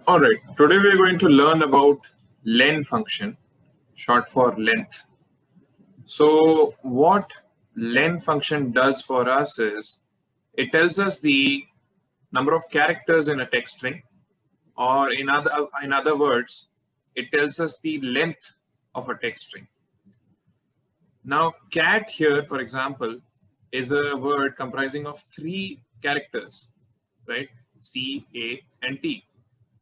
All right, today we're going to learn about len function, short for length. So what len function does for us is it tells us the number of characters in a text string, or in other words, it tells us the length of a text string. Now, cat here, for example, is a word comprising of 3 characters, right? C, A, and T.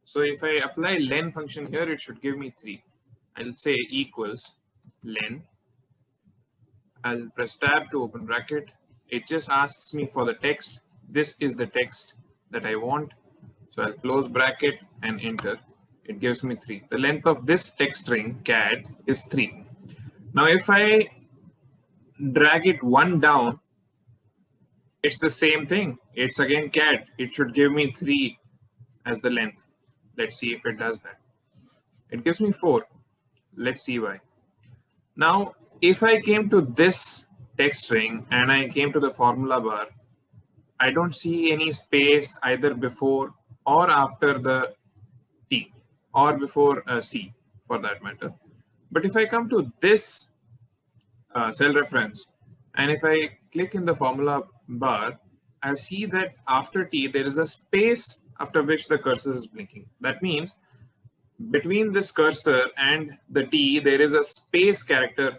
So if I apply len function here, it should give me 3. I'll say equals len. I'll press tab to open bracket. It just asks me for the text. This is the text that I want. So I'll close bracket and enter. It gives me 3. The length of this text string cat is 3. Now if I drag it 1 down, it's the same thing. It's again cat. It should give me 3 as the length. Let's see if it does that. It gives me 4. Let's see why. Now, if I came to this text string and I came to the formula bar, I don't see any space either before or after the T, or before C for that matter. But if I come to this cell reference, and if I click in the formula bar, I see that after T there is a space after which the cursor is blinking. That means between this cursor and the T, there is a space character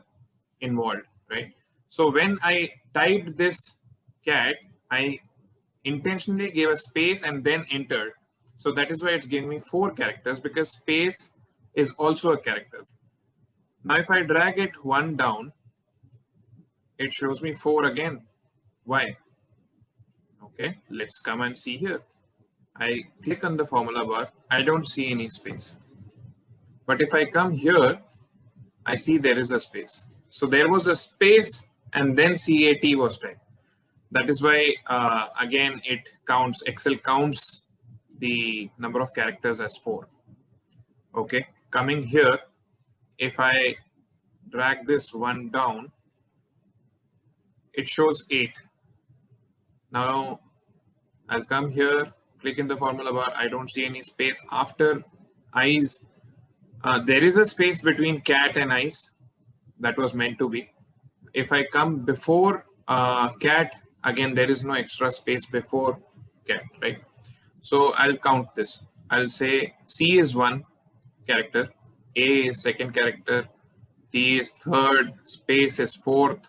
involved, right? So when I typed this cat, I intentionally gave a space and then entered. So that is why it's giving me 4 characters, because space is also a character. Now if I drag it 1 down, it shows me 4 again. Why? Okay, let's come and see here. I click on the formula bar, I don't see any space. But if I come here, I see there is a space. So there was a space and then CAT was typed. That is why, again, it counts, Excel counts the number of characters as 4. Okay, coming here, if I drag this 1 down, it shows 8. Now I'll come here, click in the formula bar. I don't see any space after eyes. There is a space between cat and eyes that was meant to be. If I come before cat, again, there is no extra space before cat, right? So I'll count this. I'll say C is 1 character, A is 2nd character, T is 3rd, space is 4th,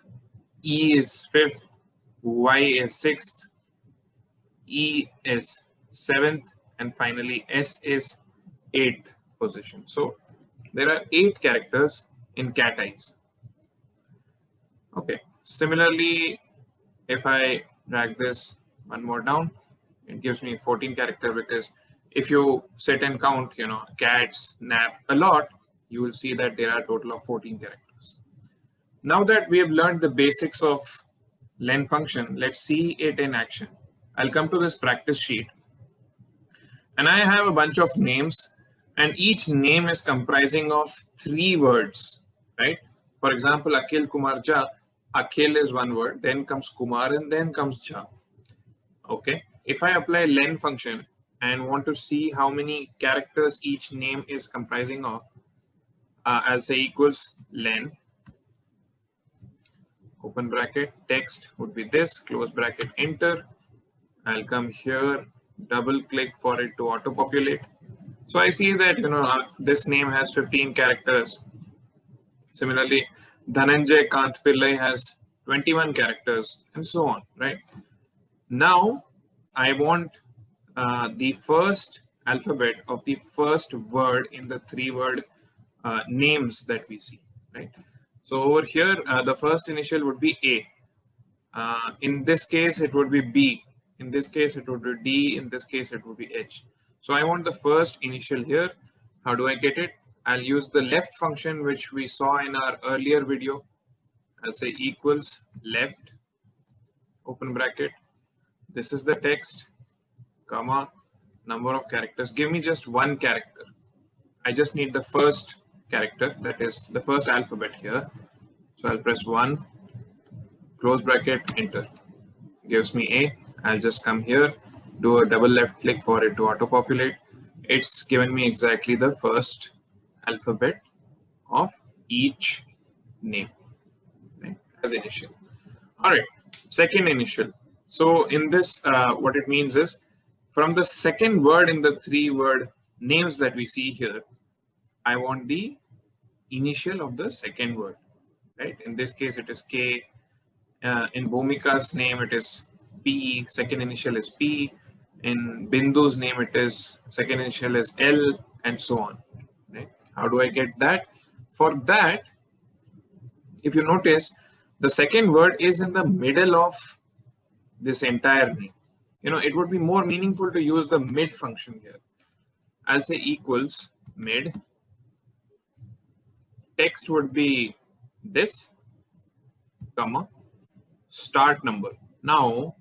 E is 5th, Y is 6th, E is 7th, and finally S is 8th position. So there are 8 characters in cat eyes. Okay, similarly, if I drag this 1 more down, it gives me 14 character, because if you sit and count, cats nap a lot, you will see that there are a total of 14 characters. Now that we have learned the basics of len function, let's see it in action. I'll come to this practice sheet, and I have a bunch of names, and each name is comprising of 3 words, right? For example, Akhil Kumar Jha. Akhil is 1 word, then comes Kumar, and then comes Jha. Okay, if I apply len function and want to see how many characters each name is comprising of, I'll say equals len, open bracket, text would be this, close bracket, enter. I'll come here, double click for it to auto populate. So I see that this name has 15 characters. Similarly, Dhananjay Kant Pillai has 21 characters, and so on, right? Now I want the first alphabet of the first word in the 3-word names that we see, right? So over here, the first initial would be A. In this case, it would be B. In this case, it would be D. In this case, it would be H. So I want the first initial here. How do I get it? I'll use the left function, which we saw in our earlier video. I'll say equals left, open bracket. This is the text, comma, number of characters. Give me just 1 character. I just need the first character, that is the first alphabet here. So I'll press 1, close bracket, enter. Gives me A. I'll just come here, do a double left click for it to auto populate. It's given me exactly the first alphabet of each name, right, as initial. All right, second initial. So in this, what it means is from the second word in the three-word names that we see here, I want the initial of the second word, right? In this case, it is K. In Bhumika's name, it is P. Second initial is P. In Bindu's name, it is second initial is L, and so on. Right? How do I get that? For that, if you notice, the second word is in the middle of this entire name. It would be more meaningful to use the mid function here. I'll say equals mid. Text would be this, comma, start number. Now,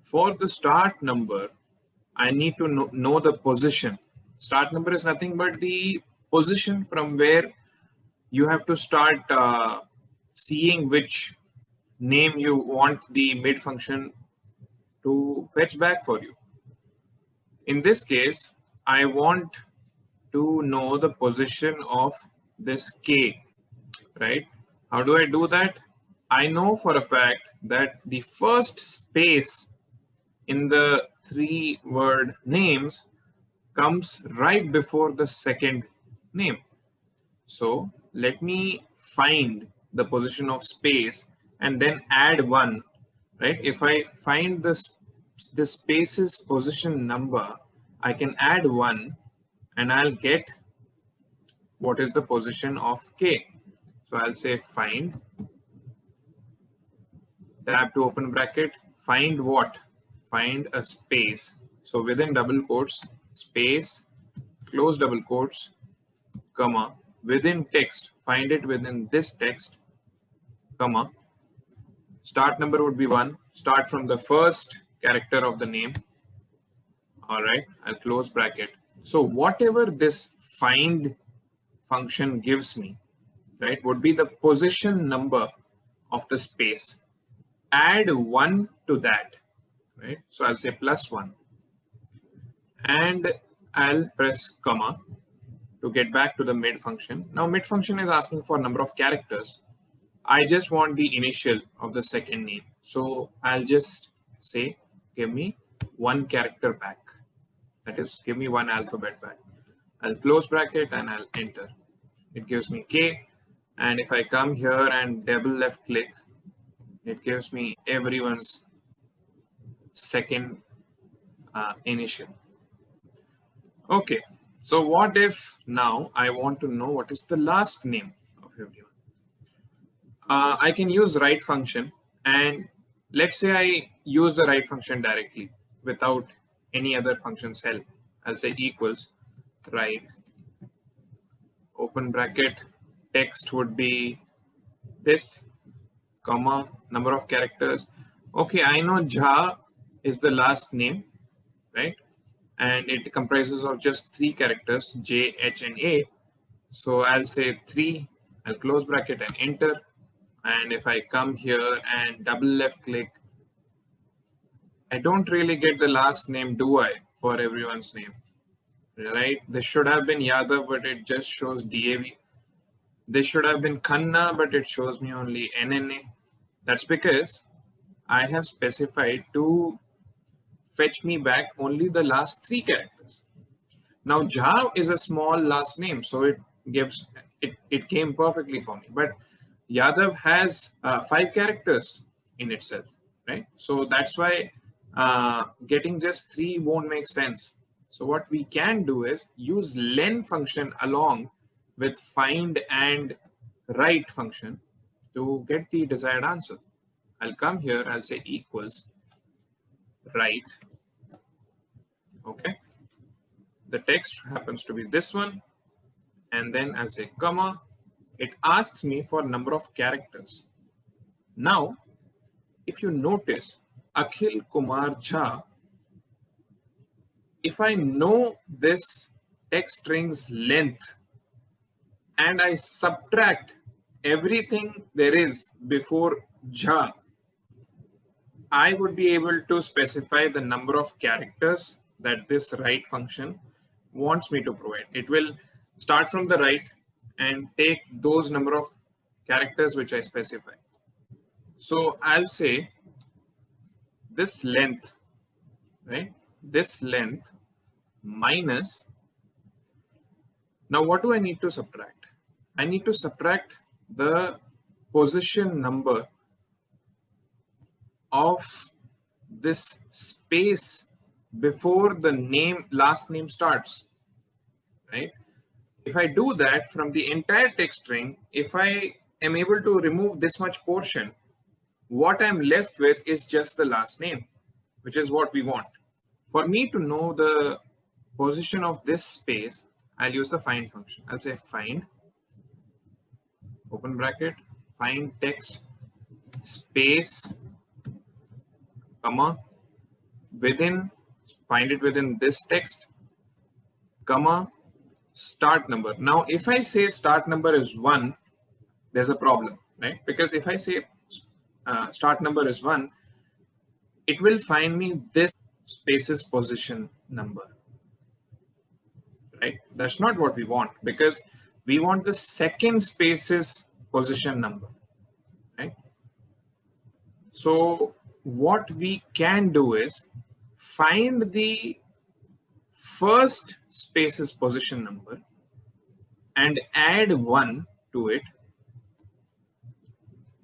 for the start number, I need to know the position. Start number is nothing but the position from where you have to start seeing which name you want the mid function to fetch back for you. In this case, I want to know the position of this K, right? How do I do that? I know for a fact that the first space in the three-word names comes right before the second name. So let me find the position of space and then add one, right? If I find the space's position number, I can add one and I'll get what is the position of K. So I'll say find, tab to open bracket, find what? Find a space. So within double quotes, space, close double quotes, comma, within text, find it within this text, comma, start number would be 1, start from the first character of the name. All right, I'll close bracket. So whatever this find function gives me, right, would be the position number of the space. Add 1 to that, right? So I'll say +1 and I'll press comma to get back to the mid function. Now mid function is asking for number of characters. I just want the initial of the second name. So I'll just say, give me 1 character back. That is, give me 1 alphabet back. I'll close bracket and I'll enter. It gives me K. And if I come here and double left click, it gives me everyone's second initial. Okay, so what if now I want to know what is the last name of everyone? I can use write function, and let's say I use the write function directly without any other function's help. I'll say equals write, open bracket, text would be this, comma, number of characters. Okay, I know Jha is the last name, right? And it comprises of just 3 characters, J, H, and A. So I'll say 3, I'll close bracket and enter. And if I come here and double left click, I don't really get the last name, do I, for everyone's name, right? This should have been Yadav, but it just shows DAV. This should have been Khanna, but it shows me only NNA. That's because I have specified to fetch me back only the last 3 characters. Now Jha is a small last name, so it came perfectly for me. But Yadav has 5 characters in itself, right? So that's why getting just 3 won't make sense. So what we can do is use len function along with find and write function to get the desired answer. I'll come here, I'll say equals write. Okay. The text happens to be this one. And then I'll say comma. It asks me for number of characters. Now, if you notice, Akhil Kumar Jha, if I know this text string's length and I subtract everything there is before Jha, I would be able to specify the number of characters that this write function wants me to provide. It will start from the right and take those number of characters which I specify. So I'll say this length, right? This length minus, now what do I need to subtract? I need to subtract the position number of this space before the last name starts, right? If I do that from the entire text string, if I am able to remove this much portion, what I'm left with is just the last name, which is what we want. For me to know the position of this space, I'll use the find function. I'll say find, open bracket, find text space, comma, find it within this text, comma, start number. Now, if I say start number is 1, there's a problem, right? Because if I say start number is 1, it will find me this space's position number, right? That's not what we want, because we want the second space's position number, right? So what we can do is find the first space's position number and add 1 to it,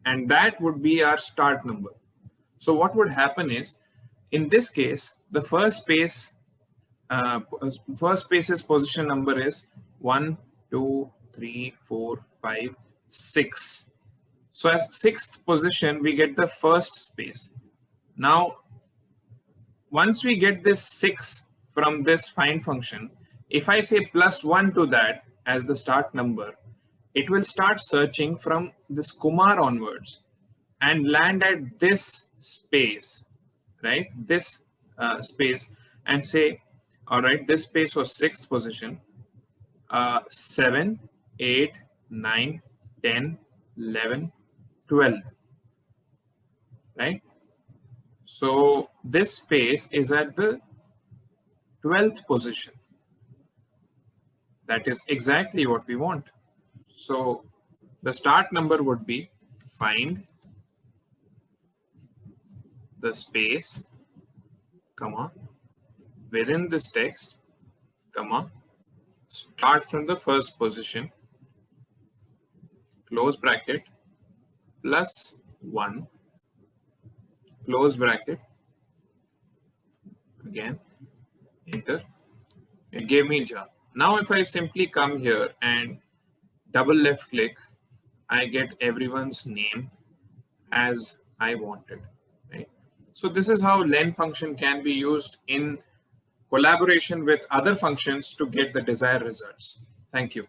and that would be our start number. So what would happen is, in this case, the first space's position number is 1, 2, 3, 4, 5, 6. So as 6th position, we get the first space. Now, once we get this 6 from this find function, if I say +1 to that as the start number, it will start searching from this Kumar onwards and land at this space, right? This space, and say, all right, this space was 6th position, 7, 8, 9, 10, 11, 12, right? So this space is at the 12th position. That is exactly what we want. So the start number would be find the space, comma, within this text, comma, start from the first position, close bracket, +1, close bracket, again, enter. It gave me Java. Now if I simply come here and double left click, I get everyone's name as I wanted, right? So this is how len function can be used in collaboration with other functions to get the desired results. Thank you.